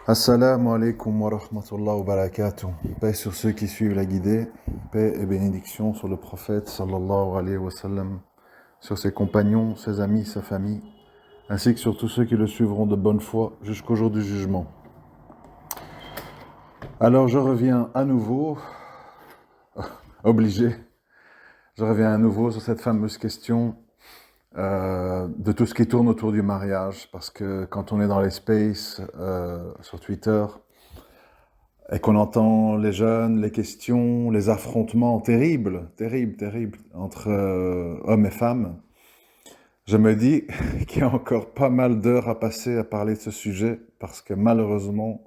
Assalamu alaikum wa rahmatullahi wa barakatuh. Paix sur ceux qui suivent la guidée, paix et bénédiction sur le prophète sallallahu alayhi wa sallam, sur ses compagnons, ses amis, sa famille, ainsi que sur tous ceux qui le suivront de bonne foi jusqu'au jour du jugement. Alors je reviens à nouveau, obligé, je reviens à nouveau sur cette fameuse question de tout ce qui tourne autour du mariage, parce que quand on est dans les spaces sur Twitter, et qu'on entend les jeunes, les questions, les affrontements terribles entre hommes et femmes, je me dis qu'il y a encore pas mal d'heures à passer à parler de ce sujet parce que malheureusement,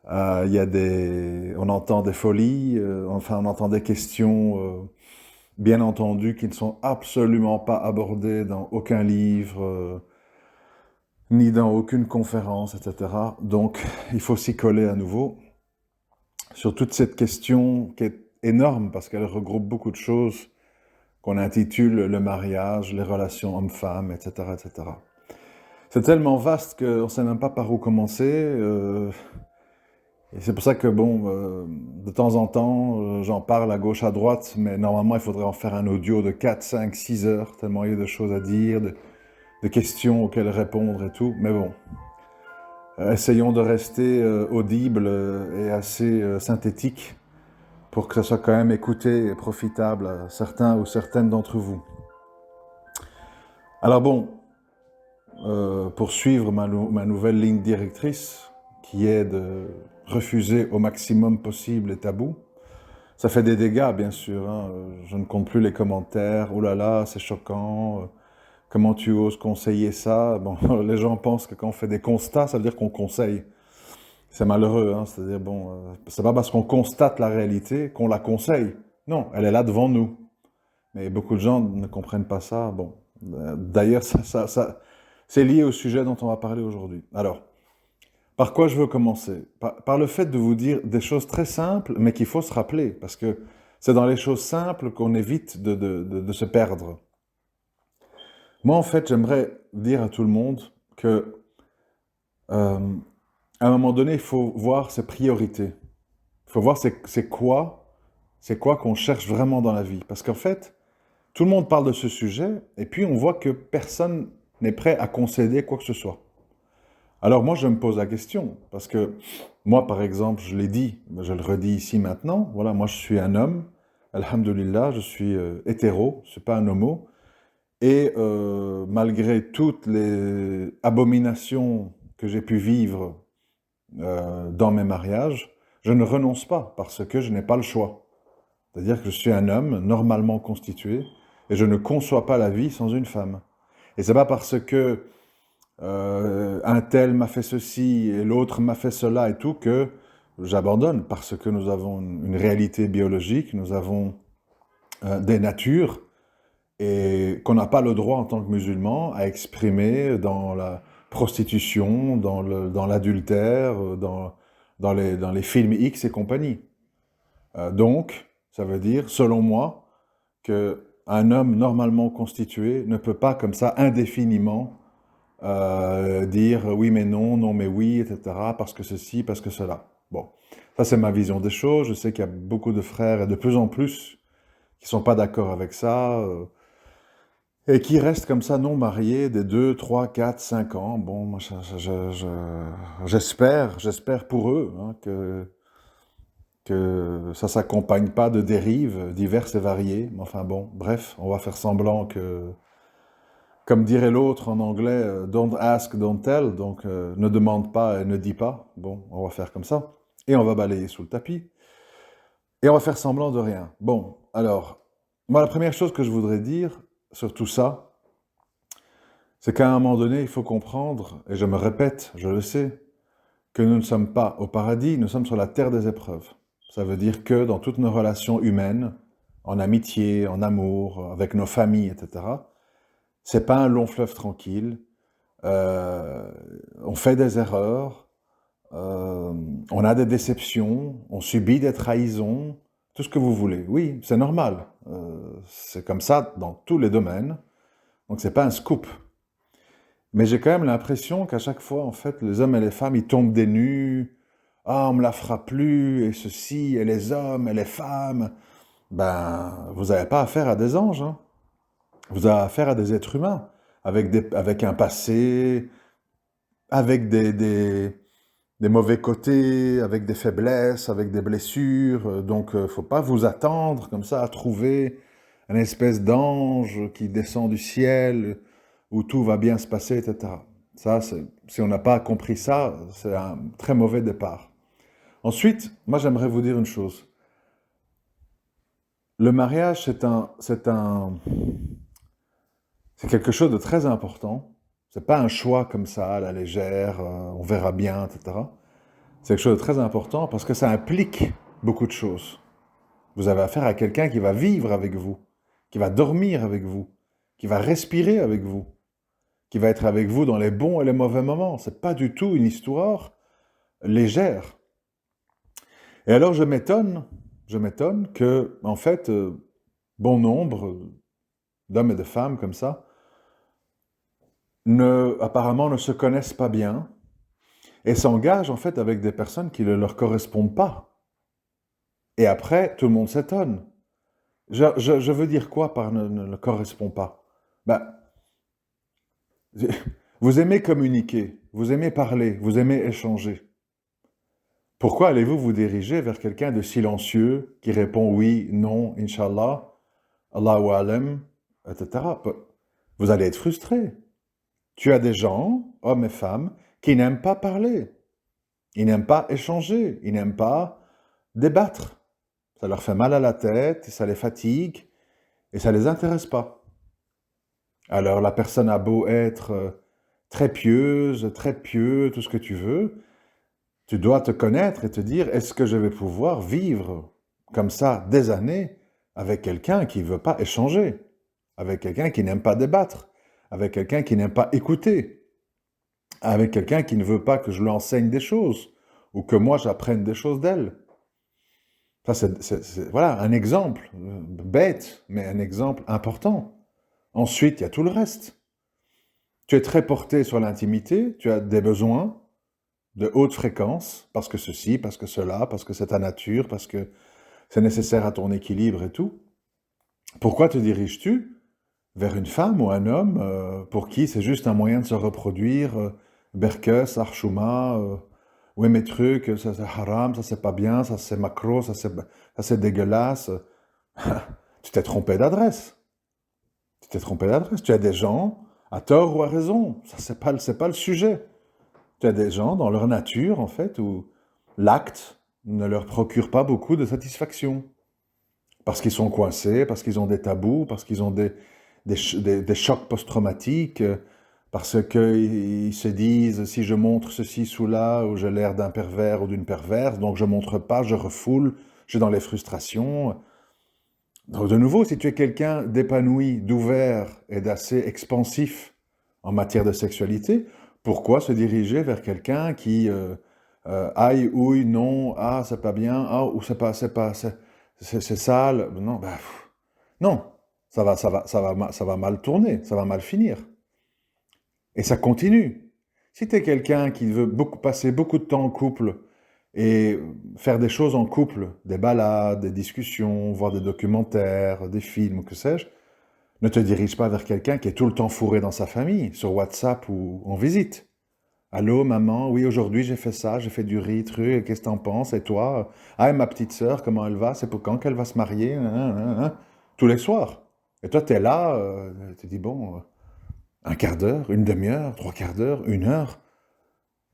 on entend des folies, on entend des questions, bien entendu, qui ne sont absolument pas abordées dans aucun livre, ni dans aucune conférence, etc. Donc, il faut s'y coller à nouveau sur toute cette question qui est énorme parce qu'elle regroupe beaucoup de choses qu'on intitule le mariage, les relations hommes-femmes, etc., etc. C'est tellement vaste qu'on ne sait même pas par où commencer. Et c'est pour ça que, de temps en temps, j'en parle à gauche, à droite, mais normalement, il faudrait en faire un audio de 4, 5, 6 heures, tellement il y a de choses à dire, de questions auxquelles répondre et tout. Mais bon, essayons de rester audibles et assez synthétiques pour que ça soit quand même écouté et profitable à certains ou certaines d'entre vous. Alors pour suivre ma nouvelle ligne directrice, qui est de refuser au maximum possible les tabous, ça fait des dégâts, bien sûr. Je ne compte plus les commentaires. Oh là là, c'est choquant. Comment tu oses conseiller ça? Bon, les gens pensent que quand on fait des constats, ça veut dire qu'on conseille. C'est malheureux, c'est-à-dire, c'est pas parce qu'on constate la réalité qu'on la conseille. Non, elle est là devant nous. Mais beaucoup de gens ne comprennent pas ça. D'ailleurs, c'est lié au sujet dont on va parler aujourd'hui. Alors, par quoi je veux commencer? Par le fait de vous dire des choses très simples, mais qu'il faut se rappeler, parce que c'est dans les choses simples qu'on évite de se perdre. Moi, en fait, j'aimerais dire à tout le monde que, à un moment donné, il faut voir ses priorités. Il faut voir c'est quoi qu'on cherche vraiment dans la vie. Parce qu'en fait, tout le monde parle de ce sujet, et puis on voit que personne n'est prêt à concéder quoi que ce soit. Alors moi, je me pose la question, parce que moi, par exemple, je l'ai dit, mais je le redis ici maintenant, voilà, moi je suis un homme, alhamdoulilah, je suis hétéro, je ne suis pas un homo, et malgré toutes les abominations que j'ai pu vivre dans mes mariages, je ne renonce pas, parce que je n'ai pas le choix. C'est-à-dire que je suis un homme normalement constitué, et je ne conçois pas la vie sans une femme. Et c'est pas parce que un tel m'a fait ceci et l'autre m'a fait cela et tout que j'abandonne, parce que nous avons une réalité biologique, nous avons des natures, et qu'on n'a pas le droit en tant que musulman à exprimer dans la prostitution, dans l'adultère, dans les films X et compagnie. Donc, ça veut dire, selon moi, qu'un homme normalement constitué ne peut pas comme ça indéfiniment dire oui mais non, non mais oui, etc., parce que ceci, parce que cela. Bon, ça c'est ma vision des choses. Je sais qu'il y a beaucoup de frères, et de plus en plus, qui sont pas d'accord avec ça, et qui restent comme ça non mariés des 2, 3, 4, 5 ans. Bon, moi, j'espère pour eux que ça s'accompagne pas de dérives diverses et variées. Mais enfin bon, bref, on va faire semblant que, comme dirait l'autre en anglais, don't ask, don't tell, donc ne demande pas et ne dis pas. Bon, on va faire comme ça. Et on va balayer sous le tapis. Et on va faire semblant de rien. Bon, alors, moi la première chose que je voudrais dire sur tout ça, c'est qu'à un moment donné, il faut comprendre, et je me répète, je le sais, que nous ne sommes pas au paradis, nous sommes sur la terre des épreuves. Ça veut dire que dans toutes nos relations humaines, en amitié, en amour, avec nos familles, etc., c'est pas un long fleuve tranquille. On fait des erreurs, on a des déceptions, on subit des trahisons, tout ce que vous voulez. Oui, c'est normal. C'est comme ça dans tous les domaines. Donc c'est pas un scoop. Mais j'ai quand même l'impression qu'à chaque fois, en fait, les hommes et les femmes, ils tombent des nues. Ah, on me la fera plus, et ceci, et les hommes, et les femmes. Ben, vous n'avez pas affaire à des anges, hein. Vous avez affaire à des êtres humains, avec un passé, avec des mauvais côtés, avec des faiblesses, avec des blessures. Donc, faut pas vous attendre comme ça à trouver une espèce d'ange qui descend du ciel, où tout va bien se passer, etc. Ça, si on n'a pas compris ça, c'est un très mauvais départ. Ensuite, moi j'aimerais vous dire une chose. Le mariage, c'est quelque chose de très important. C'est pas un choix comme ça, à la légère, on verra bien, etc. C'est quelque chose de très important parce que ça implique beaucoup de choses. Vous avez affaire à quelqu'un qui va vivre avec vous, qui va dormir avec vous, qui va respirer avec vous, qui va être avec vous dans les bons et les mauvais moments. C'est pas du tout une histoire légère. Et alors je m'étonne que, en fait, bon nombre d'hommes et de femmes comme ça, apparemment ne se connaissent pas bien et s'engagent en fait avec des personnes qui ne leur correspondent pas. Et après, tout le monde s'étonne. Je veux dire quoi par ne correspond pas? Ben, vous aimez communiquer, vous aimez parler, vous aimez échanger. Pourquoi allez-vous vous diriger vers quelqu'un de silencieux qui répond oui, non, Inch'Allah, Allahu Alam, etc. Vous allez être frustré. Tu as des gens, hommes et femmes, qui n'aiment pas parler, ils n'aiment pas échanger, ils n'aiment pas débattre. Ça leur fait mal à la tête, ça les fatigue et ça ne les intéresse pas. Alors la personne a beau être très pieuse, très pieux, tout ce que tu veux, tu dois te connaître et te dire, est-ce que je vais pouvoir vivre comme ça des années avec quelqu'un qui ne veut pas échanger, avec quelqu'un qui n'aime pas débattre, avec quelqu'un qui n'aime pas écouter, avec quelqu'un qui ne veut pas que je lui enseigne des choses ou que moi j'apprenne des choses d'elle. Ça, voilà, un exemple bête, mais un exemple important. Ensuite, il y a tout le reste. Tu es très porté sur l'intimité, tu as des besoins de haute fréquence, parce que ceci, parce que cela, parce que c'est ta nature, parce que c'est nécessaire à ton équilibre et tout. Pourquoi te diriges-tu vers une femme ou un homme pour qui c'est juste un moyen de se reproduire, berkes, archouma, oui mes trucs, ça c'est haram, ça c'est pas bien, ça c'est macro, ça c'est dégueulasse. Tu t'es trompé d'adresse. Tu t'es trompé d'adresse. Tu as des gens, à tort ou à raison, ça c'est pas le sujet. Tu as des gens dans leur nature, en fait, où l'acte ne leur procure pas beaucoup de satisfaction. Parce qu'ils sont coincés, parce qu'ils ont des tabous, parce qu'ils ont des chocs post-traumatiques, parce qu'ils se disent, si je montre ceci sous là, ou j'ai l'air d'un pervers ou d'une perverse, donc je montre pas, je refoule, je suis dans les frustrations. Donc de nouveau, si tu es quelqu'un d'épanoui, d'ouvert et d'assez expansif en matière de sexualité, pourquoi se diriger vers quelqu'un qui aïe, ouille, non, ah, c'est pas bien, ah, ou c'est sale, non, bah, non, ça va mal tourner, ça va mal finir. Et ça continue. Si tu es quelqu'un qui veut passer beaucoup de temps en couple et faire des choses en couple, des balades, des discussions, voir des documentaires, des films, que sais-je, ne te dirige pas vers quelqu'un qui est tout le temps fourré dans sa famille, sur WhatsApp ou en visite. Allô, maman, oui, aujourd'hui j'ai fait ça, j'ai fait du riz, truc, qu'est-ce que t'en penses? Et toi? Ah, et ma petite sœur, comment elle va? C'est pour quand qu'elle va se marier? Tous les soirs. Et toi, t'es là, tu dis, bon, un quart d'heure, une demi-heure, trois quarts d'heure, une heure.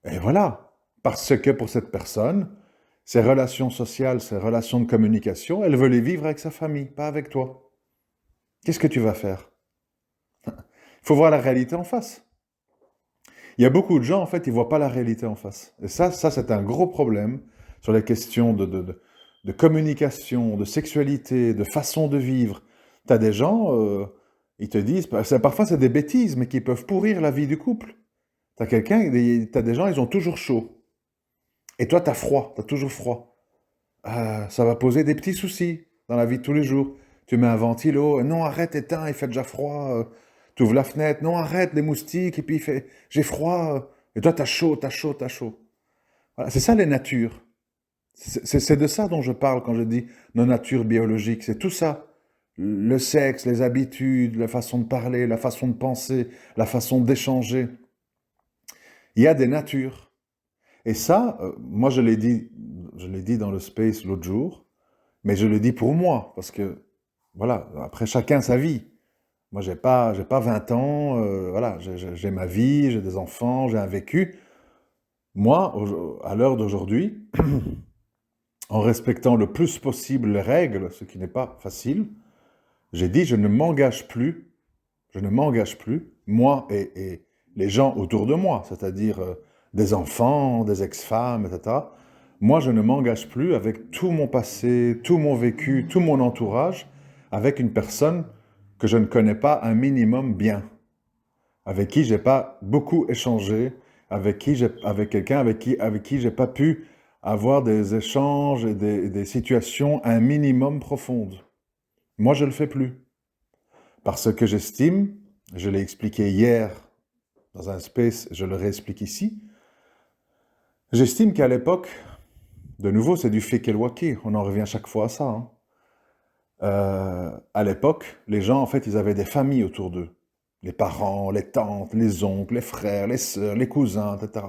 Et voilà. Parce que pour cette personne, ses relations sociales, ses relations de communication, elle veut les vivre avec sa famille, pas avec toi. Qu'est-ce que tu vas faire? Il faut voir la réalité en face. Il y a beaucoup de gens, en fait, ils ne voient pas la réalité en face. Et ça c'est un gros problème sur les questions de communication, de sexualité, de façon de vivre. Tu as des gens, ils te disent, parfois c'est des bêtises, mais qui peuvent pourrir la vie du couple. Tu as t'as des gens, ils ont toujours chaud. Et toi, tu as froid, tu as toujours froid. Ça va poser des petits soucis dans la vie de tous les jours. Tu mets un ventilo, non, arrête, éteins, il fait déjà froid. Tu ouvres la fenêtre, non, arrête les moustiques, et puis il fait, j'ai froid, et toi, t'as chaud, t'as chaud, t'as chaud. Voilà, c'est ça les natures. C'est de ça dont je parle quand je dis nos natures biologiques. C'est tout ça. Le sexe, les habitudes, la façon de parler, la façon de penser, la façon d'échanger. Il y a des natures. Et ça, moi je l'ai dit dans le space l'autre jour, mais je le dis pour moi, parce que, voilà, après chacun sa vie. Moi, j'ai pas 20 ans, voilà, j'ai ma vie, j'ai des enfants, j'ai un vécu. Moi, à l'heure d'aujourd'hui, en respectant le plus possible les règles, ce qui n'est pas facile, j'ai dit je ne m'engage plus, moi et les gens autour de moi, c'est-à-dire des enfants, des ex-femmes, etc. Moi, je ne m'engage plus avec tout mon passé, tout mon vécu, tout mon entourage, avec une personne que je ne connais pas un minimum bien, avec qui j'ai pas beaucoup échangé, avec quelqu'un avec qui j'ai pas pu avoir des échanges et des situations un minimum profondes. Moi, je le fais plus. Parce que j'estime, je l'ai expliqué hier dans un space, je le réexplique ici, j'estime qu'à l'époque, de nouveau, c'est du fake et le waki, on en revient chaque fois à ça, hein. À l'époque, les gens, en fait, ils avaient des familles autour d'eux. Les parents, les tantes, les oncles, les frères, les sœurs, les cousins, etc.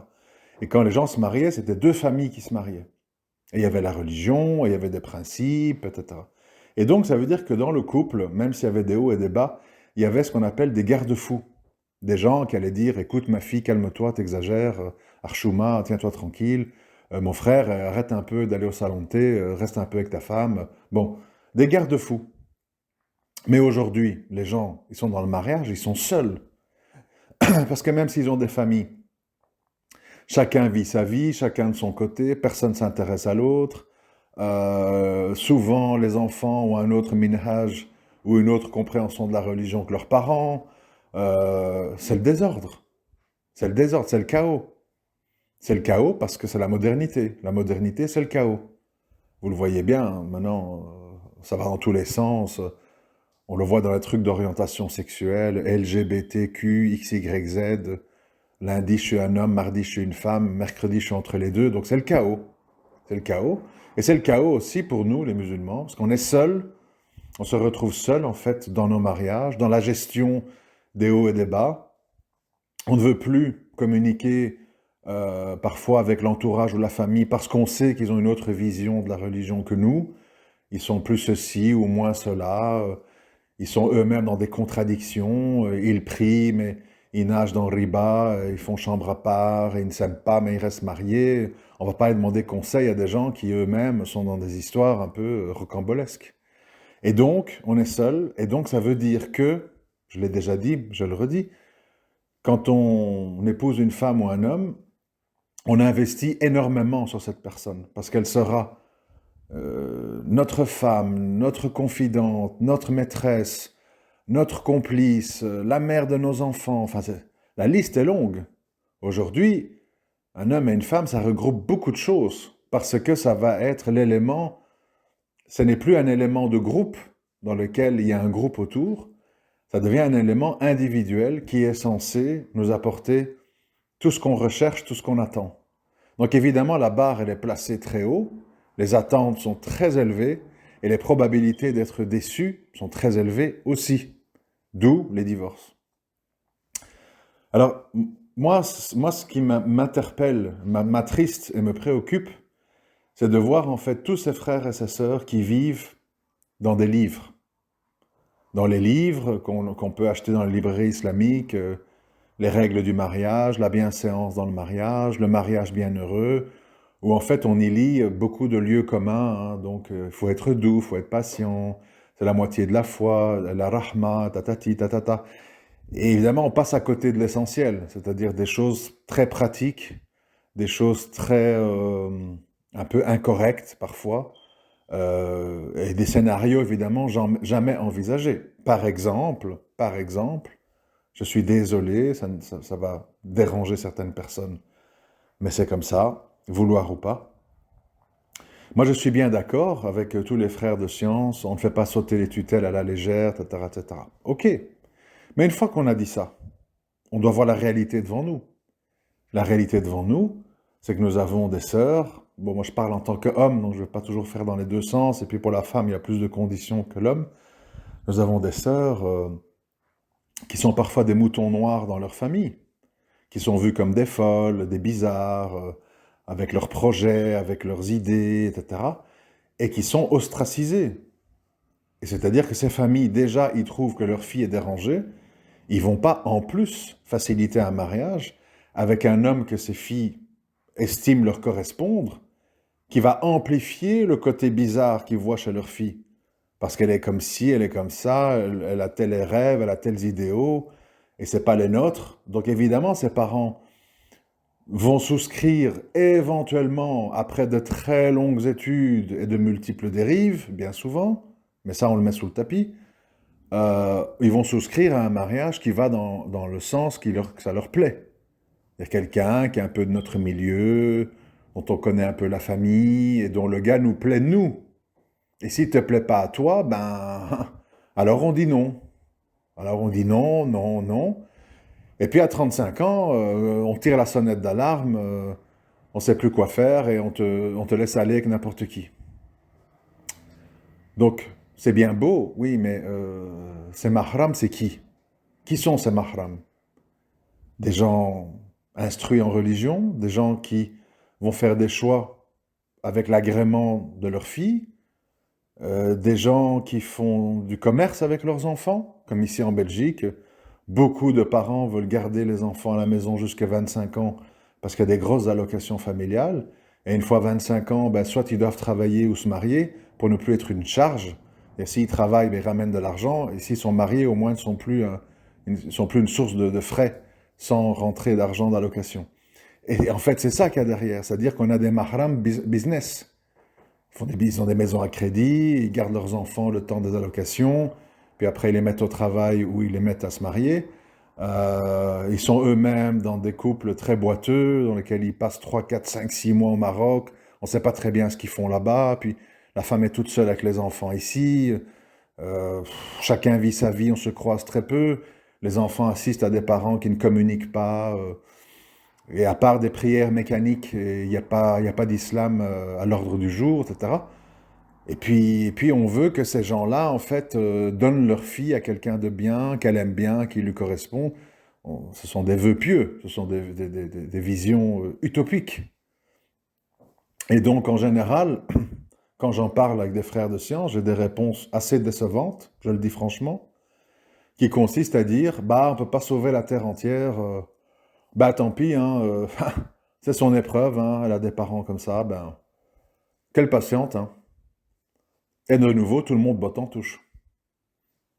Et quand les gens se mariaient, c'était deux familles qui se mariaient. Et il y avait la religion, et il y avait des principes, etc. Et donc, ça veut dire que dans le couple, même s'il y avait des hauts et des bas, il y avait ce qu'on appelle des garde-fous. Des gens qui allaient dire, écoute ma fille, calme-toi, t'exagères, Archouma, tiens-toi tranquille, mon frère, arrête un peu d'aller au salon de thé, reste un peu avec ta femme. Bon, des garde-fous. Mais aujourd'hui, les gens, ils sont dans le mariage, ils sont seuls. Parce que même s'ils ont des familles, chacun vit sa vie, chacun de son côté, personne ne s'intéresse à l'autre. Souvent, les enfants ont un autre minhaj ou une autre compréhension de la religion que leurs parents. C'est le désordre. C'est le désordre, c'est le chaos. C'est le chaos parce que c'est la modernité. La modernité, c'est le chaos. Vous le voyez bien, hein, maintenant, ça va dans tous les sens. On le voit dans les trucs d'orientation sexuelle, LGBTQ, XYZ. Lundi, je suis un homme, mardi, je suis une femme, mercredi, je suis entre les deux. Donc c'est le chaos. C'est le chaos. Et c'est le chaos aussi pour nous, les musulmans, parce qu'on est seuls, on se retrouve seuls, en fait, dans nos mariages, dans la gestion des hauts et des bas. On ne veut plus communiquer parfois avec l'entourage ou la famille parce qu'on sait qu'ils ont une autre vision de la religion que nous. Ils sont plus ceci ou moins cela. Ils sont eux-mêmes dans des contradictions. Ils prient, mais ils nagent dans le riba. Ils font chambre à part. Ils ne s'aiment pas, mais ils restent mariés. On ne va pas aller demander conseil à des gens qui eux-mêmes sont dans des histoires un peu rocambolesques. Et donc, on est seul. Et donc, ça veut dire que, je l'ai déjà dit, je le redis, quand on épouse une femme ou un homme, on investit énormément sur cette personne, parce qu'elle sera notre femme, notre confidente, notre maîtresse, notre complice, la mère de nos enfants. Enfin, la liste est longue. Aujourd'hui, un homme et une femme, ça regroupe beaucoup de choses, parce que ça va être l'élément, ce n'est plus un élément de groupe dans lequel il y a un groupe autour, ça devient un élément individuel qui est censé nous apporter tout ce qu'on recherche, tout ce qu'on attend. Donc évidemment, la barre, elle est placée très haut, les attentes sont très élevées, et les probabilités d'être déçu sont très élevées aussi. D'où les divorces. Alors, moi ce qui m'interpelle, m'attriste et me préoccupe, c'est de voir en fait tous ces frères et ces sœurs qui vivent dans des livres. Dans les livres qu'on peut acheter dans les librairies islamiques, les règles du mariage, la bienséance dans le mariage bienheureux, où en fait on y lit beaucoup de lieux communs, hein, donc il faut être doux, il faut être patient, c'est la moitié de la foi, la rahma, tatati, tatata. Et évidemment on passe à côté de l'essentiel, c'est-à-dire des choses très pratiques, des choses très un peu incorrectes parfois, et des scénarios évidemment jamais envisagés. Par exemple, je suis désolé, ça va déranger certaines personnes, mais c'est comme ça, vouloir ou pas. Moi, je suis bien d'accord avec tous les frères de science, on ne fait pas sauter les tutelles à la légère, etc., etc. Ok, Mais une fois qu'on a dit ça, on doit voir la réalité devant nous. La réalité devant nous, c'est que nous avons des sœurs. Bon, moi je parle en tant qu'homme, donc je ne vais pas toujours faire dans les deux sens. Et puis pour la femme, il y a plus de conditions que l'homme. Nous avons des sœurs qui sont parfois des moutons noirs dans leur famille, qui sont vues comme des folles, des bizarres, avec leurs projets, avec leurs idées, etc. Et qui sont ostracisées. Et c'est-à-dire que ces familles, déjà, ils trouvent que leur fille est dérangée. Ils vont pas, en plus, faciliter un mariage avec un homme que ces filles estiment leur correspondre, qui va amplifier le côté bizarre qu'ils voient chez leur fille. Parce qu'elle est comme ci, elle est comme ça, elle a tels rêves, elle a tels idéaux, et c'est pas les nôtres. Donc évidemment, ces parents vont souscrire éventuellement, après de très longues études et de multiples dérives, bien souvent, mais ça on le met sous le tapis, ils vont souscrire à un mariage qui va dans le sens que ça leur plaît. Il y a quelqu'un qui est un peu de notre milieu, dont on connaît un peu la famille, et dont le gars nous plaît nous. Et s'il ne te plaît pas à toi, ben, alors on dit non. Alors on dit non, non, non. Et puis à 35 ans, on tire la sonnette d'alarme, on ne sait plus quoi faire, et on te laisse aller avec n'importe qui. Donc, c'est bien beau, oui, mais ces mahrams, c'est qui? Qui sont ces mahrams? Des gens instruits en religion, des gens qui vont faire des choix avec l'agrément de leur fille, des gens qui font du commerce avec leurs enfants, comme ici en Belgique. Beaucoup de parents veulent garder les enfants à la maison jusqu'à 25 ans parce qu'il y a des grosses allocations familiales. Et une fois 25 ans, ben, soit ils doivent travailler ou se marier pour ne plus être une charge. Et s'ils travaillent, ben, ils ramènent de l'argent. Et s'ils sont mariés, au moins, ils ne sont plus une source de frais sans rentrer d'argent d'allocation. Et en fait, c'est ça qu'il y a derrière. C'est-à-dire qu'on a des mahrams business. Ils ont des maisons à crédit, ils gardent leurs enfants le temps des allocations, puis après ils les mettent au travail ou ils les mettent à se marier. Ils sont eux-mêmes dans des couples très boiteux, dans lesquels ils passent 3, 4, 5, 6 mois au Maroc. On ne sait pas très bien ce qu'ils font là-bas. Puis la femme est toute seule avec les enfants ici. Euh, Chacun vit sa vie, on se croise très peu. Les enfants assistent à des parents qui ne communiquent pas. Et à part des prières mécaniques, il n'y a pas d'islam à l'ordre du jour, etc. Et puis, on veut que ces gens-là, en fait, donnent leur fille à quelqu'un de bien, qu'elle aime bien, qui lui correspond. Ce sont des vœux pieux, ce sont des visions utopiques. Et donc, en général, quand j'en parle avec des frères de science, j'ai des réponses assez décevantes, je le dis franchement, qui consistent à dire, bah, on ne peut pas sauver la terre entière, bah, tant pis, hein, c'est son épreuve, hein, elle a des parents comme ça, ben, quelle patiente, hein. Et de nouveau, tout le monde botte en touche.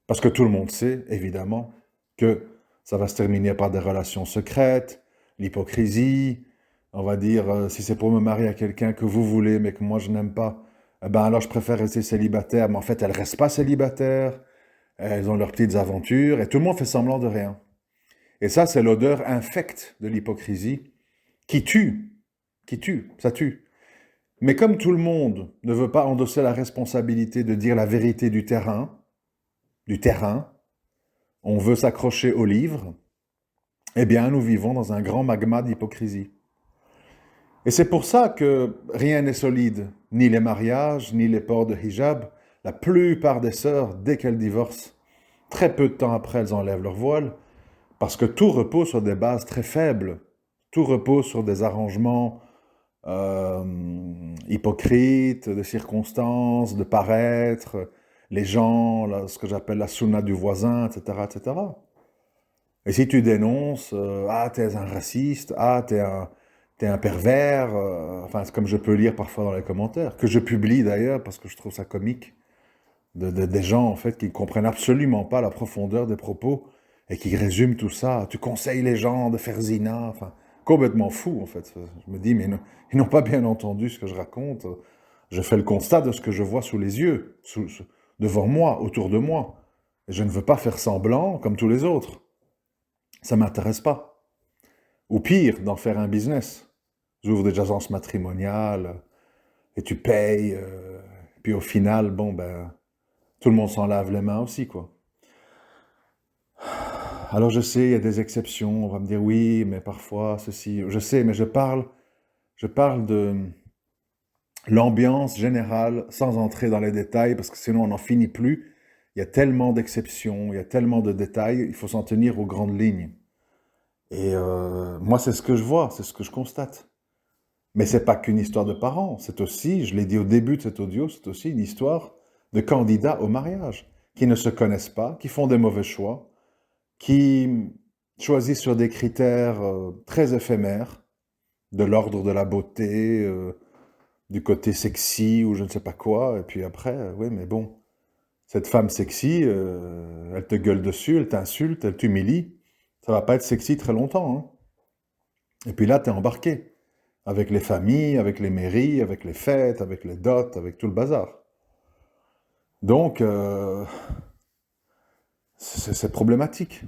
Parce que tout le monde sait, évidemment, que ça va se terminer par des relations secrètes, l'hypocrisie. On va dire, si c'est pour me marier à quelqu'un que vous voulez, mais que moi je n'aime pas, eh ben alors je préfère rester célibataire. Mais en fait, elles ne restent pas célibataires. Elles ont leurs petites aventures et tout le monde fait semblant de rien. Et ça, c'est l'odeur infecte de l'hypocrisie qui tue, ça tue. Mais comme tout le monde ne veut pas endosser la responsabilité de dire la vérité du terrain, on veut s'accrocher au livre, eh bien, nous vivons dans un grand magma d'hypocrisie. Et c'est pour ça que rien n'est solide, ni les mariages, ni les ports de hijab. La plupart des sœurs, dès qu'elles divorcent, très peu de temps après, elles enlèvent leur voile, parce que tout repose sur des bases très faibles. Tout repose sur des arrangements euh, hypocrites, de circonstances, de paraître, les gens, ce que j'appelle la sunna du voisin, etc., etc. Et si tu dénonces, ah, t'es un raciste, ah, t'es un pervers, enfin, c'est comme je peux lire parfois dans les commentaires, que je publie d'ailleurs parce que je trouve ça comique, des gens en fait qui ne comprennent absolument pas la profondeur des propos et qui résument tout ça. Tu conseilles les gens de faire zina, enfin, complètement fou en fait. Je me dis, mais ils n'ont pas bien entendu ce que je raconte. Je fais le constat de ce que je vois sous les yeux, devant moi, autour de moi. Et je ne veux pas faire semblant comme tous les autres. Ça ne m'intéresse pas. Ou pire, d'en faire un business. J'ouvre des agences matrimoniales et tu payes. Puis au final, bon, ben, tout le monde s'en lave les mains aussi, quoi. Alors je sais, il y a des exceptions, on va me dire oui, mais parfois ceci, je sais, mais je parle de l'ambiance générale sans entrer dans les détails, parce que sinon on n'en finit plus. Il y a tellement d'exceptions, il y a tellement de détails, il faut s'en tenir aux grandes lignes. Et moi, c'est ce que je vois, c'est ce que je constate. Mais c'est pas qu'une histoire de parents, c'est aussi, je l'ai dit au début de cet audio, c'est aussi une histoire de candidats au mariage, qui ne se connaissent pas, qui font des mauvais choix, qui choisissent sur des critères très éphémères, de l'ordre de la beauté, du côté sexy ou je ne sais pas quoi, et puis après, oui, mais bon, cette femme sexy, elle te gueule dessus, elle t'insulte, elle t'humilie, ça va pas être sexy très longtemps, hein. Et puis là, tu es embarqué, avec les familles, avec les mairies, avec les fêtes, avec les dots, avec tout le bazar. Donc, c'est problématique.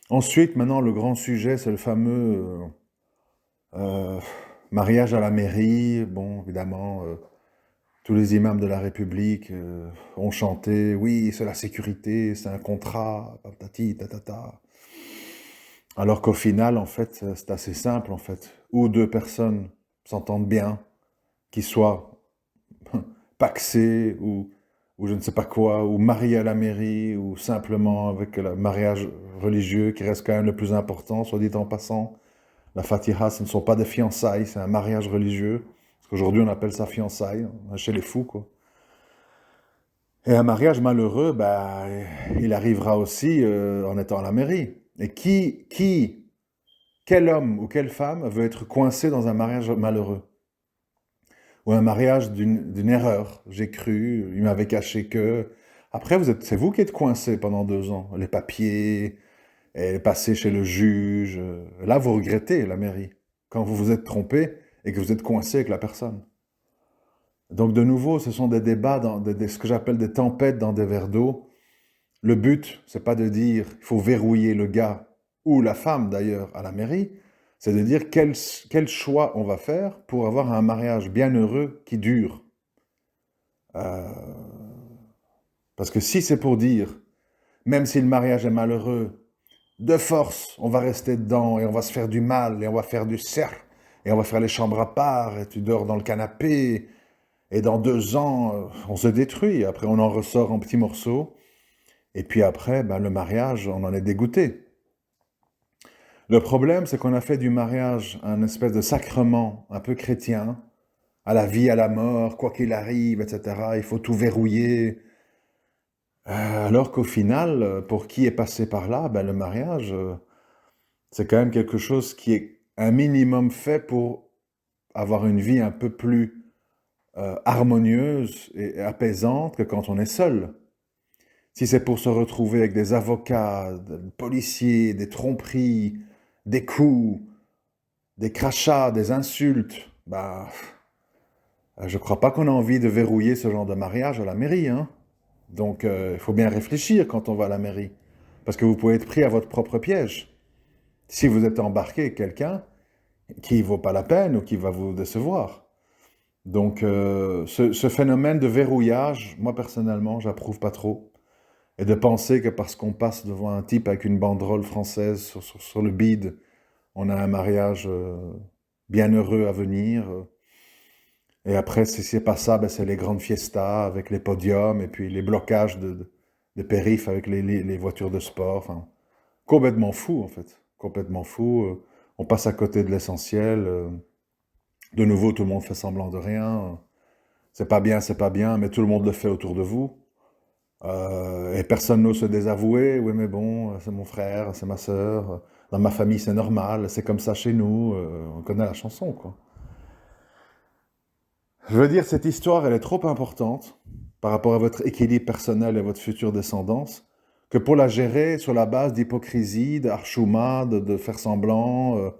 Ensuite, maintenant, le grand sujet, c'est le fameux euh, mariage à la mairie. Bon, évidemment, tous les imams de la République ont chanté, oui, c'est la sécurité, c'est un contrat, patati, tatata. Alors qu'au final, en fait, c'est assez simple, en fait. Ou deux personnes s'entendent bien, qui soient pacsées ou je ne sais pas quoi, ou mariées à la mairie, ou simplement avec le mariage religieux qui reste quand même le plus important, soit dit en passant. La Fatiha, ce ne sont pas des fiançailles, c'est un mariage religieux. Parce qu'aujourd'hui, on appelle ça fiançailles, hein, chez les fous, quoi. Et un mariage malheureux, bah, il arrivera aussi en étant à la mairie. Et quel homme ou quelle femme veut être coincé dans un mariage malheureux? Ou un mariage d'une erreur? J'ai cru, il m'avait caché que... Après, c'est vous qui êtes coincé pendant 2 ans. Les papiers, et passer chez le juge. Là, vous regrettez la mairie. Quand vous vous êtes trompé et que vous êtes coincé avec la personne. Donc, de nouveau, ce sont des débats, ce que j'appelle des tempêtes dans des verres d'eau. Le but, c'est pas de dire il faut verrouiller le gars ou la femme d'ailleurs à la mairie, c'est de dire quel choix on va faire pour avoir un mariage bien heureux qui dure. Euh, parce que si c'est pour dire, même si le mariage est malheureux, de force, on va rester dedans et on va se faire du mal et on va faire du cercle et on va faire les chambres à part et tu dors dans le canapé et dans 2 ans, on se détruit. Après, on en ressort en petits morceaux. Et puis après, ben, le mariage, on en est dégoûté. Le problème, c'est qu'on a fait du mariage un espèce de sacrement un peu chrétien, à la vie, à la mort, quoi qu'il arrive, etc. Il faut tout verrouiller. Alors qu'au final, pour qui est passé par là, ben, le mariage, c'est quand même quelque chose qui est un minimum fait pour avoir une vie un peu plus harmonieuse et apaisante que quand on est seul. Si c'est pour se retrouver avec des avocats, des policiers, des tromperies, des coups, des crachats, des insultes, bah, je crois pas qu'on a envie de verrouiller ce genre de mariage à la mairie, hein. Donc, il faut bien réfléchir quand on va à la mairie. Parce que vous pouvez être pris à votre propre piège. Si vous êtes embarqué avec quelqu'un qui vaut pas la peine ou qui va vous décevoir. Donc, ce phénomène de verrouillage, moi personnellement, j'approuve pas trop. Et de penser que parce qu'on passe devant un type avec une banderole française sur le bide, on a un mariage bien heureux à venir. Et après, si c'est pas ça, ben c'est les grandes fiestas avec les podiums et puis les blocages de périph' avec les voitures de sport. Enfin, complètement fou, en fait. Complètement fou. On passe à côté de l'essentiel. De nouveau, tout le monde fait semblant de rien. C'est pas bien, mais tout le monde le fait autour de vous. Et personne n'ose se désavouer. Oui, mais bon, c'est mon frère, c'est ma sœur. Dans ma famille, c'est normal. C'est comme ça chez nous. On connaît la chanson, quoi. Je veux dire, cette histoire, elle est trop importante par rapport à votre équilibre personnel et votre future descendance que pour la gérer sur la base d'hypocrisie, d'archouma, de faire semblant, de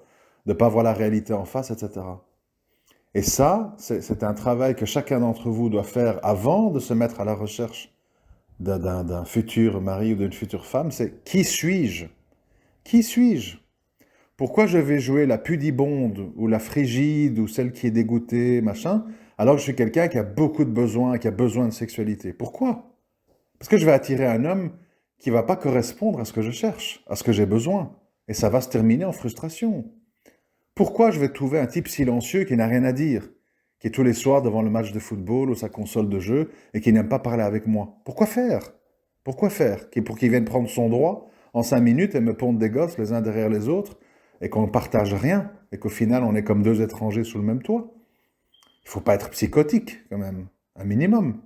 ne pas voir la réalité en face, etc. Et ça, c'est un travail que chacun d'entre vous doit faire avant de se mettre à la recherche d'un futur mari ou d'une future femme, c'est qui suis-je? Qui suis-je? Pourquoi je vais jouer la pudibonde ou la frigide ou celle qui est dégoûtée, machin, alors que je suis quelqu'un qui a beaucoup de besoins, qui a besoin de sexualité? Pourquoi? Parce que je vais attirer un homme qui ne va pas correspondre à ce que je cherche, à ce que j'ai besoin. Et ça va se terminer en frustration. Pourquoi je vais trouver un type silencieux qui n'a rien à dire, qui est tous les soirs devant le match de football ou sa console de jeu et qui n'aime pas parler avec moi? Pourquoi faire? Pourquoi faire? Pour qu'il vienne prendre son droit en 5 minutes et me pondre des gosses les uns derrière les autres et qu'on ne partage rien et qu'au final on est comme deux étrangers sous le même toit? Il ne faut pas être psychotique quand même, un minimum.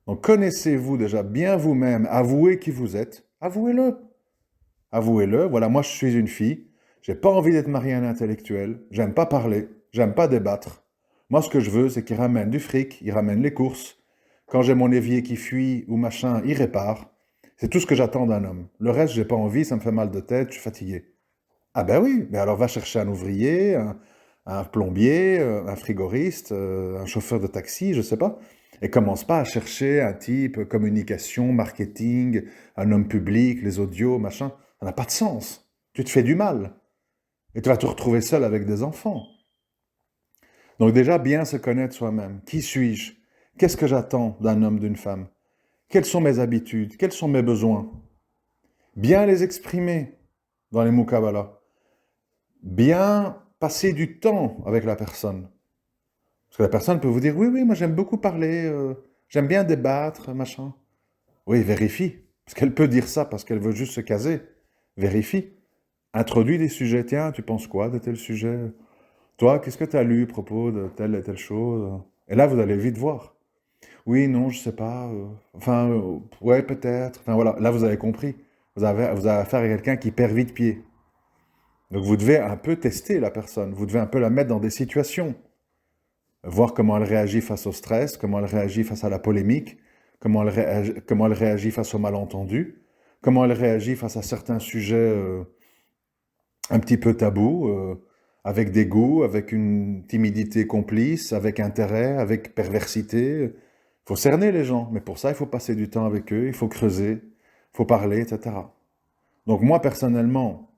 Donc connaissez-vous déjà bien vous-même, avouez qui vous êtes, avouez-le. Avouez-le, voilà, moi je suis une fille, j'ai pas envie d'être marié à un intellectuel, j'aime pas parler, j'aime pas débattre. Moi ce que je veux c'est qu'il ramène du fric, il ramène les courses. Quand j'ai mon évier qui fuit ou machin, il répare. C'est tout ce que j'attends d'un homme. Le reste, j'ai pas envie, ça me fait mal de tête, je suis fatigué. Ah ben oui, mais alors va chercher un ouvrier, un plombier, un frigoriste, un chauffeur de taxi, je sais pas. Et commence pas à chercher un type communication, marketing, un homme public, les audios, machin. Ça n'a pas de sens. Tu te fais du mal. Et tu vas te retrouver seul avec des enfants. Donc déjà, bien se connaître soi-même. Qui suis-je? Qu'est-ce que j'attends d'un homme, d'une femme? Quelles sont mes habitudes? Quels sont mes besoins? Bien les exprimer dans les muqabala. Bien passer du temps avec la personne. Parce que la personne peut vous dire, oui, oui, moi j'aime beaucoup parler, j'aime bien débattre, machin. Oui, vérifie. Parce qu'elle peut dire ça parce qu'elle veut juste se caser. Vérifie. Introduis des sujets. Tiens, tu penses quoi de tel sujet? Toi, qu'est-ce que tu as lu à propos de telle et telle chose? Et là, vous allez vite voir. Oui, non, je sais pas. Enfin, ouais, peut-être. Enfin, voilà. Là, vous avez compris. Vous avez affaire à quelqu'un qui perd vite pied. Donc, vous devez un peu tester la personne. Vous devez un peu la mettre dans des situations. Voir comment elle réagit face au stress, comment elle réagit face à la polémique, comment elle réagit face au malentendu, comment elle réagit face à certains sujets un petit peu tabous, avec des goûts, avec une timidité complice, avec intérêt, avec perversité. Il faut cerner les gens, mais pour ça, il faut passer du temps avec eux, il faut creuser, il faut parler, etc. Donc moi, personnellement,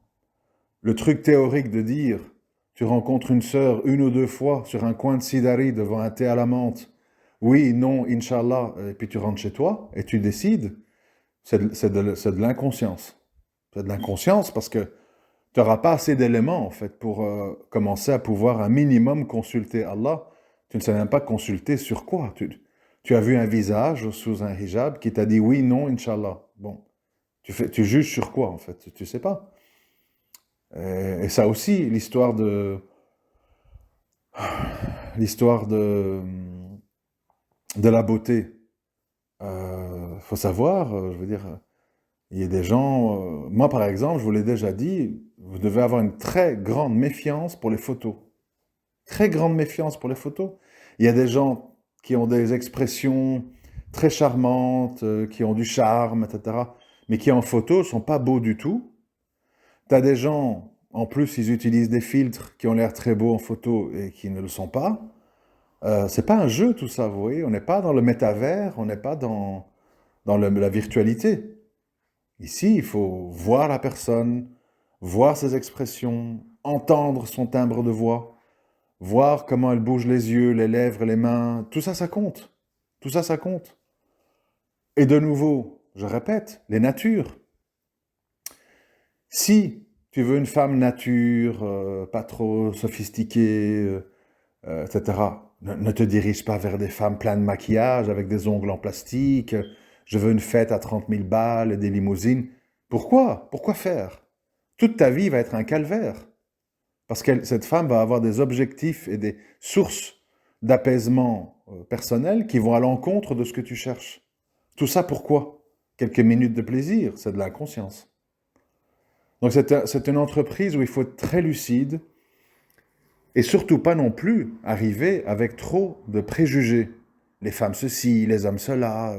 le truc théorique de dire, tu rencontres une sœur une ou deux fois sur un coin de Sidari devant un thé à la menthe, oui, non, Inch'Allah, et puis tu rentres chez toi et tu décides, c'est de l'inconscience. C'est de l'inconscience parce que tu n'auras pas assez d'éléments, en fait, pour commencer à pouvoir un minimum consulter Allah. Tu ne sais même pas consulter sur quoi. Tu as vu un visage sous un hijab qui t'a dit oui, non, Inch'Allah. Bon, tu juges sur quoi, en fait? Tu sais pas. Et ça aussi, l'histoire de la beauté. Faut savoir, je veux dire, il y a des gens, moi par exemple, je vous l'ai déjà dit, vous devez avoir une très grande méfiance pour les photos. Très grande méfiance pour les photos. Il y a des gens qui ont des expressions très charmantes, qui ont du charme, etc., mais qui en photo ne sont pas beaux du tout. Tu as des gens, en plus, ils utilisent des filtres qui ont l'air très beaux en photo et qui ne le sont pas. C'est pas un jeu tout ça, vous voyez. On n'est pas dans le métavers, on n'est pas dans la virtualité. Ici, il faut voir la personne, voir ses expressions, entendre son timbre de voix, voir comment elle bouge les yeux, les lèvres, les mains. Tout ça, ça compte. Tout ça, ça compte. Et de nouveau, je répète, les natures. Si tu veux une femme nature, pas trop sophistiquée, etc., ne te dirige pas vers des femmes pleines de maquillage, avec des ongles en plastique. Je veux une fête à 30 000 balles et des limousines. Pourquoi? Pourquoi faire? Toute ta vie va être un calvaire. Parce que cette femme va avoir des objectifs et des sources d'apaisement personnel qui vont à l'encontre de ce que tu cherches. Tout ça pourquoi? Quelques minutes de plaisir, c'est de l'inconscience. Donc c'est une entreprise où il faut être très lucide et surtout pas non plus arriver avec trop de préjugés. Les femmes ceci, les hommes cela.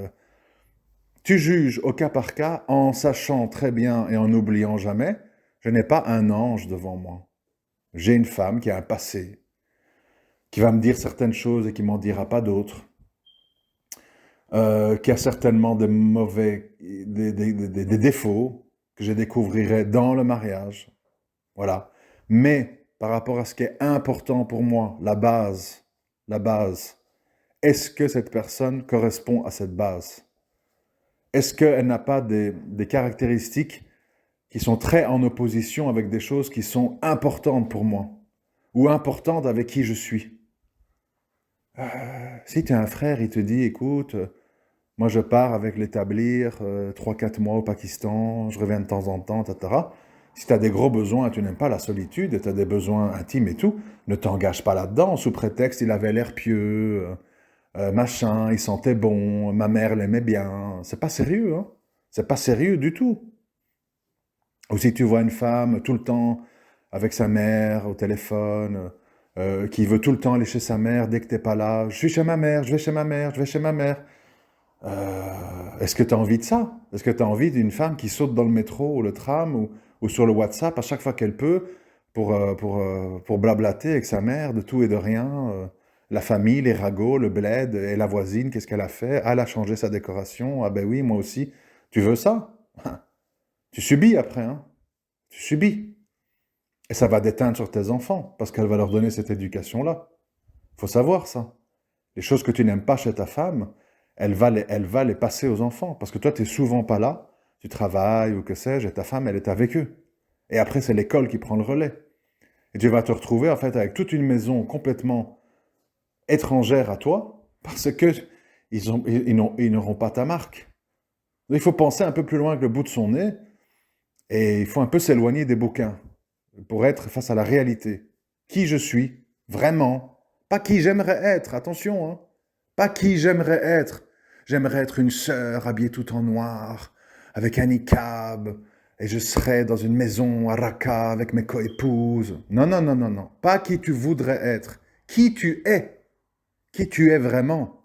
Tu juges au cas par cas en sachant très bien et en n'oubliant jamais, je n'ai pas un ange devant moi. J'ai une femme qui a un passé, qui va me dire certaines choses et qui m'en dira pas d'autres, qui a certainement des défauts que je découvrirai dans le mariage. Voilà. Mais par rapport à ce qui est important pour moi, la base, est-ce que cette personne correspond à cette base? est-ce qu'elle n'a pas des caractéristiques qui sont très en opposition avec des choses qui sont importantes pour moi ou importantes avec qui je suis? Si tu as un frère, il te dit, écoute, moi je pars avec l'établir 3-4 mois au Pakistan, je reviens de temps en temps, etc. Si tu as des gros besoins, tu n'aimes pas la solitude, tu as des besoins intimes et tout, ne t'engage pas là-dedans sous prétexte il avait l'air pieux, machin, il sentait bon, ma mère l'aimait bien. C'est pas sérieux, hein? C'est pas sérieux du tout. Ou si tu vois une femme tout le temps avec sa mère au téléphone, qui veut tout le temps aller chez sa mère dès que t'es pas là. Je suis chez ma mère, je vais chez ma mère, je vais chez ma mère. Est-ce que tu as envie de ça? Est-ce que tu as envie d'une femme qui saute dans le métro ou le tram ou sur le WhatsApp à chaque fois qu'elle peut pour blablater avec sa mère de tout et de rien? La famille, les ragots, le bled et la voisine, qu'est-ce qu'elle a fait? Ah, elle a changé sa décoration. Ah ben oui, moi aussi. Tu veux ça? Tu subis après, hein? Tu subis. Et ça va déteindre sur tes enfants, parce qu'elle va leur donner cette éducation-là. Faut savoir ça. Les choses que tu n'aimes pas chez ta femme, elle va les passer aux enfants. Parce que toi, tu n'es souvent pas là, tu travailles ou que sais-je, et ta femme, elle est avec eux. Et après, c'est l'école qui prend le relais. Et tu vas te retrouver, en fait, avec toute une maison complètement étrangère à toi, parce que ils n'auront pas ta marque. Il faut penser un peu plus loin que le bout de son nez, et il faut un peu s'éloigner des bouquins pour être face à la réalité. Qui je suis, vraiment. Pas qui j'aimerais être, attention, hein. Pas qui j'aimerais être. J'aimerais être une sœur habillée tout en noir, avec un niqab, et je serais dans une maison à Raqqa avec mes coépouses. Non, non, non, non, non. Pas qui tu voudrais être. Qui tu es. Qui tu es vraiment.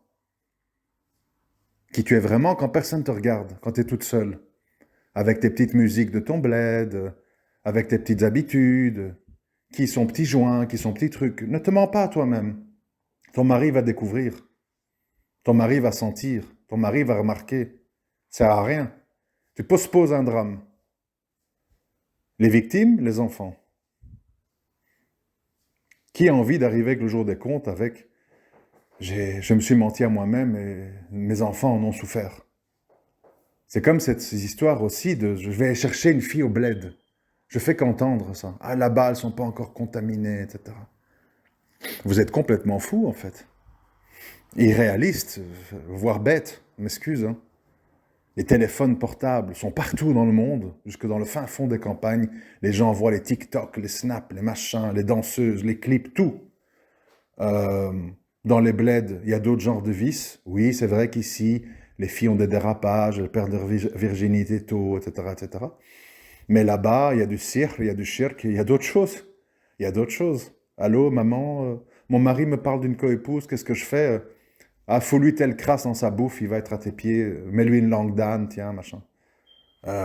Qui tu es vraiment quand personne te regarde, quand tu es toute seule. Avec tes petites musiques de ton bled, avec tes petites habitudes, qui sont petits joints, qui sont petits trucs. Ne te mens pas à toi-même. Ton mari va découvrir. Ton mari va sentir. Ton mari va remarquer. Ça sert à rien. Tu postposes un drame. Les victimes, les enfants. Qui a envie d'arriver avec le jour des comptes avec je me suis menti à moi-même et mes enfants en ont souffert. C'est comme ces histoires aussi de je vais chercher une fille au bled. Je fais qu'entendre ça. Ah, là-bas, elles ne sont pas encore contaminées, etc. Vous êtes complètement fou, en fait. Irréaliste, voire bête, m'excuse. Hein. Les téléphones portables sont partout dans le monde, jusque dans le fin fond des campagnes. Les gens voient les TikTok, les snaps, les machins, les danseuses, les clips, tout. Euh, dans les bleds, il y a d'autres genres de vices. Oui, c'est vrai qu'ici, les filles ont des dérapages, elles perdent leur virginité tôt, etc., etc. Mais là-bas, il y a du cirque, il y a du shirk, il y a d'autres choses. Il y a d'autres choses. Allô, maman, mon mari me parle d'une coépouse, qu'est-ce que je fais? Ah, fous-lui telle crasse dans sa bouffe, il va être à tes pieds. Mets-lui une langue d'âne, tiens, machin.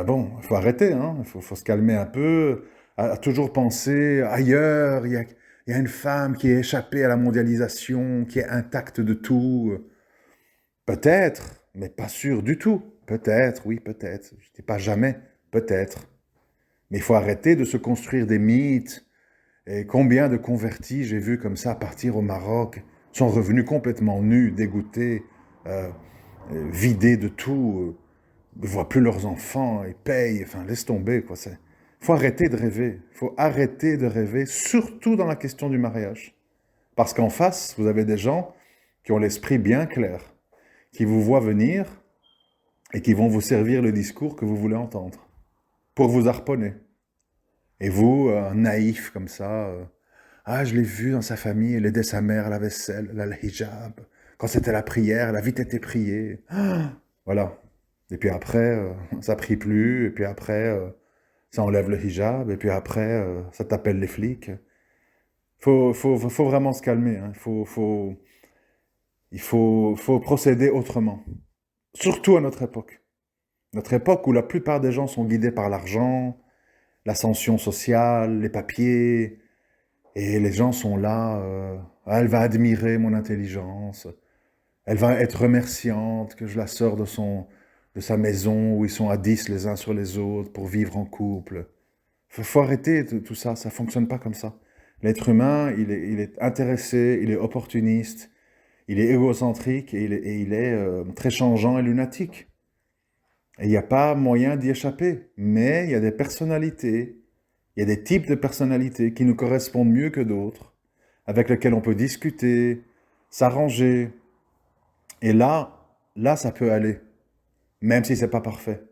Bon, il faut arrêter, hein. Il faut se calmer un peu, à toujours penser ailleurs. Il y a une femme qui est échappée à la mondialisation, qui est intacte de tout. Peut-être, mais pas sûr du tout. Peut-être, oui, peut-être. Je ne dis pas jamais, peut-être. Mais il faut arrêter de se construire des mythes. Et combien de convertis j'ai vu comme ça partir au Maroc, sont revenus complètement nus, dégoûtés, euh, vidés de tout, ne voient plus leurs enfants, ils payent, enfin laisse tomber quoi. Il faut arrêter de rêver, il faut arrêter de rêver, surtout dans la question du mariage. Parce qu'en face, vous avez des gens qui ont l'esprit bien clair, qui vous voient venir et qui vont vous servir le discours que vous voulez entendre, pour vous harponner. Et vous, naïf comme ça, ah, je l'ai vu dans sa famille, elle aidait sa mère à la vaisselle, elle a le hijab. Quand c'était la prière, elle a vite été priée. Ah, voilà. Et puis après, ça prie plus, et puis après, ça enlève le hijab, et puis après, ça t'appelle les flics. Faut vraiment se calmer, hein. Il faut procéder autrement. Surtout à notre époque. Notre époque où la plupart des gens sont guidés par l'argent, l'ascension sociale, les papiers, et les gens sont là, elle va admirer mon intelligence, elle va être remerciante que je la sors de sa maison où ils sont à 10 les uns sur les autres pour vivre en couple. Faut arrêter tout ça, ça fonctionne pas comme ça. L'être humain, il est intéressé, il est opportuniste, il est égocentrique et il est très changeant et lunatique. Et il n'y a pas moyen d'y échapper. Mais il y a des personnalités, il y a des types de personnalités qui nous correspondent mieux que d'autres, avec lesquels on peut discuter, s'arranger. Et là, ça peut aller, même si c'est pas parfait.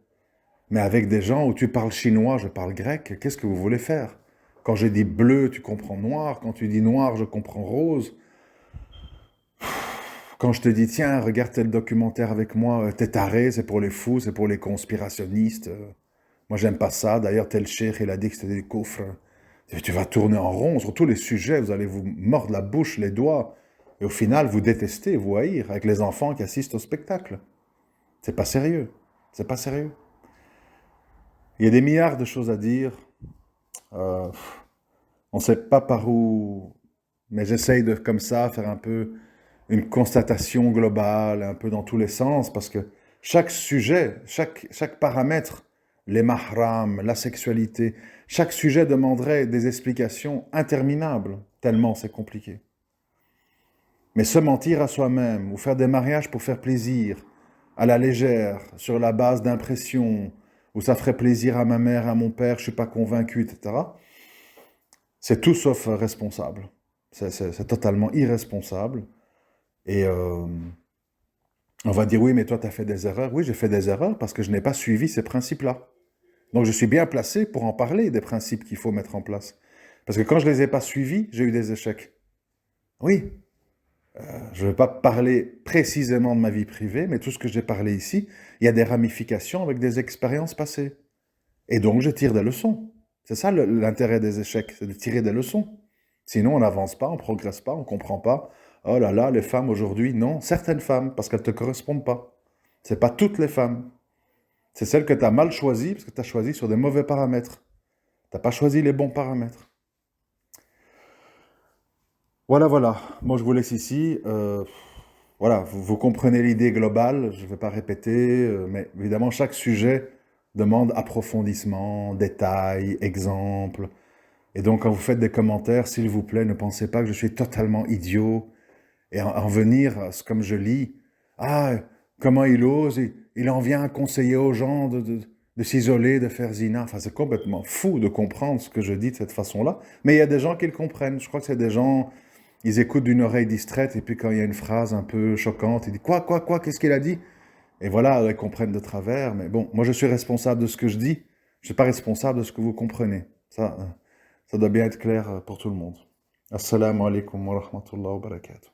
Mais avec des gens où tu parles chinois, je parle grec, qu'est-ce que vous voulez faire? Quand je dis bleu, tu comprends noir. Quand tu dis noir, je comprends rose. Quand je te dis, tiens, regarde tel documentaire avec moi, t'es taré, c'est pour les fous, c'est pour les conspirationnistes. Moi, j'aime pas ça. D'ailleurs, tel cheikh, il a dit que c'était des coufres. Tu vas tourner en rond sur tous les sujets, vous allez vous mordre la bouche, les doigts. Et au final, vous détestez, vous haïr, avec les enfants qui assistent au spectacle. C'est pas sérieux. C'est pas sérieux. Il y a des milliards de choses à dire. Euh, on ne sait pas par où, mais j'essaye de, comme ça, faire un peu une constatation globale, un peu dans tous les sens, parce que chaque sujet, chaque paramètre, les mahrams, la sexualité, chaque sujet demanderait des explications interminables, tellement c'est compliqué. Mais se mentir à soi-même, ou faire des mariages pour faire plaisir, à la légère, sur la base d'impressions, où ça ferait plaisir à ma mère, à mon père, je ne suis pas convaincu, etc., c'est tout sauf responsable. C'est totalement irresponsable. Et on va dire, oui, mais toi, tu as fait des erreurs. Oui, j'ai fait des erreurs parce que je n'ai pas suivi ces principes-là. Donc, je suis bien placé pour en parler des principes qu'il faut mettre en place. Parce que quand je ne les ai pas suivis, j'ai eu des échecs. Oui, je ne vais pas parler précisément de ma vie privée, mais tout ce que j'ai parlé ici, il y a des ramifications avec des expériences passées. Et donc, je tire des leçons. C'est ça l'intérêt des échecs, c'est de tirer des leçons. Sinon, on n'avance pas, on ne progresse pas, on ne comprend pas. Oh là là, les femmes aujourd'hui, non. Certaines femmes, parce qu'elles ne te correspondent pas. Ce n'est pas toutes les femmes. C'est celles que tu as mal choisies, parce que tu as choisi sur des mauvais paramètres. Tu n'as pas choisi les bons paramètres. Voilà, voilà. Moi, je vous laisse ici. Voilà, vous comprenez l'idée globale. Je ne vais pas répéter, mais évidemment, chaque sujet demande approfondissement, détail, exemple. Et donc, quand vous faites des commentaires, s'il vous plaît, ne pensez pas que je suis totalement idiot. Et en venir, comme je lis, ah, comment il ose, il en vient à conseiller aux gens de s'isoler, de faire zina. Enfin, c'est complètement fou de comprendre ce que je dis de cette façon-là. Mais il y a des gens qui le comprennent. Je crois que c'est des gens, ils écoutent d'une oreille distraite, et puis quand il y a une phrase un peu choquante, ils disent quoi, qu'est-ce qu'il a dit? Et voilà, ils comprennent de travers. Mais bon, moi, je suis responsable de ce que je dis. Je ne suis pas responsable de ce que vous comprenez. Ça doit bien être clair pour tout le monde. Assalamu alaikum wa rahmatullahi wa barakatuh.